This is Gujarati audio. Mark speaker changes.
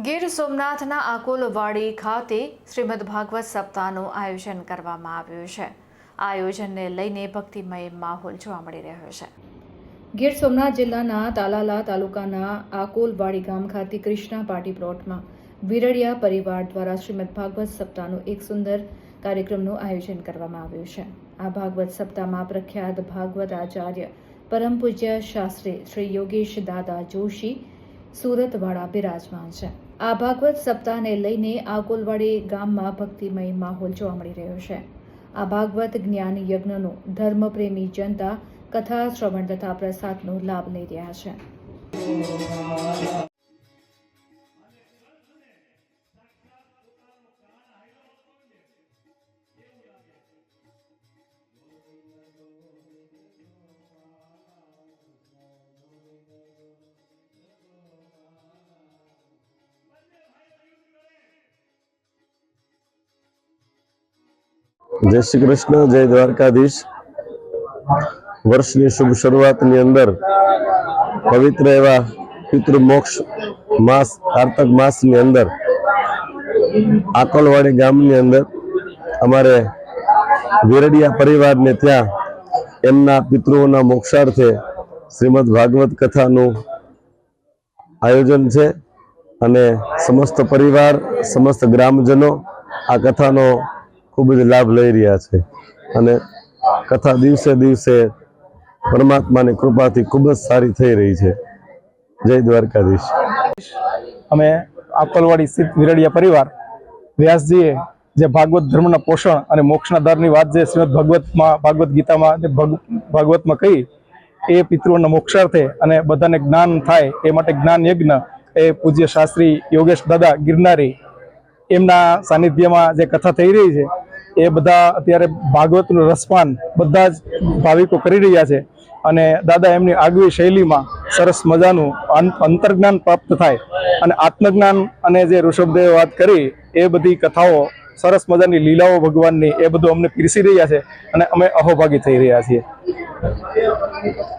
Speaker 1: ગીર સોમનાથના આકોલવાડી ખાતે શ્રીમદ ભાગવત સપ્તાહનું આયોજન કરવામાં આવ્યું છે। આ આયોજનને લઈને ભક્તિમય માહોલ જોવા મળી રહ્યો છે। ગીર સોમનાથ જિલ્લાના તાલાલા તાલુકાના આકોલવાડી ગામ ખાતે કૃષ્ણા પાર્ટી પ્લોટમાં વિરડિયા પરિવાર દ્વારા શ્રીમદ ભાગવત સપ્તાહનું એક સુંદર કાર્યક્રમનું આયોજન કરવામાં આવ્યું છે। આ ભાગવત સપ્તાહમાં પ્રખ્યાત ભાગવત આચાર્ય પરમ પૂજ્ય શાસ્ત્રી શ્રી યોગેશ દાદા જોશી સુરતવાડા બિરાજમાન છે। આ ભાગવત સપ્તાહને લઈને આકોલવાડી ગામમાં ભક્તિમય માહોલ જોવા મળી રહ્યો છે। આ ભાગવત જ્ઞાન યજ્ઞનો ધર્મપ્રેમી જનતા કથા શ્રવણ તથા પ્રસાદનો લાભ લઈ રહ્યા છે।
Speaker 2: जय श्री कृष्ण, जय द्वारकाधीश। वर्षनी शुभ शुरुआतनी अंदर पवित्र एवा पितृमोक्ष मास कार्तक मासनी अंदर आकोलवाड़ी गामनी अंदर अमारे विरडिया परिवार ने त्या एमना पितृओना मोक्षार्थे श्रीमद भागवत कथानु आयोजन छे अने समस्त परिवार समस्त ग्रामजनों आ कथानो खूब ज लाभ लई रह्या छे अने कथा दिवसे दिवसे परमात्मा ने कृपा थी खूब ज सारी थई रही है। जय द्वारकाधीश।
Speaker 3: अमे आकोलवाड़ी स्थित विरडिया परिवार व्यासजीए जे भागवत धर्मना पोषण अने मोक्षना दરની વાત જે શ્રીમદ ભાગવત ગીતામાં જે ભાગવતમાં કહી એ પિતૃઓના મોક્ષાર્થે અને બધાને જ્ઞાન થાય એ માટે જ્ઞાન યજ્ઞ એ પૂજ્ય શાસ્ત્રી યોગેશ દાદા ગિરનારી એમના સાનિધ્યમાં જે કથા થઈ રહી છે એ બધા અત્યારે ભાગવતનું રસપાન બધા જ ભાવિકો કરી રહ્યા છે અને દાદા એમની આગવી શૈલીમાં સરસ મજાનું અંતર્જ્ઞાન પ્રાપ્ત થાય અને આત્મજ્ઞાન અને જે ઋષભદેવે વાત કરી એ બધી કથાઓ સરસ મજાની લીલાઓ ભગવાનની એ બધું અમને પીરસી રહ્યા છે અને અમે અહોભાગી થઈ રહ્યા છીએ।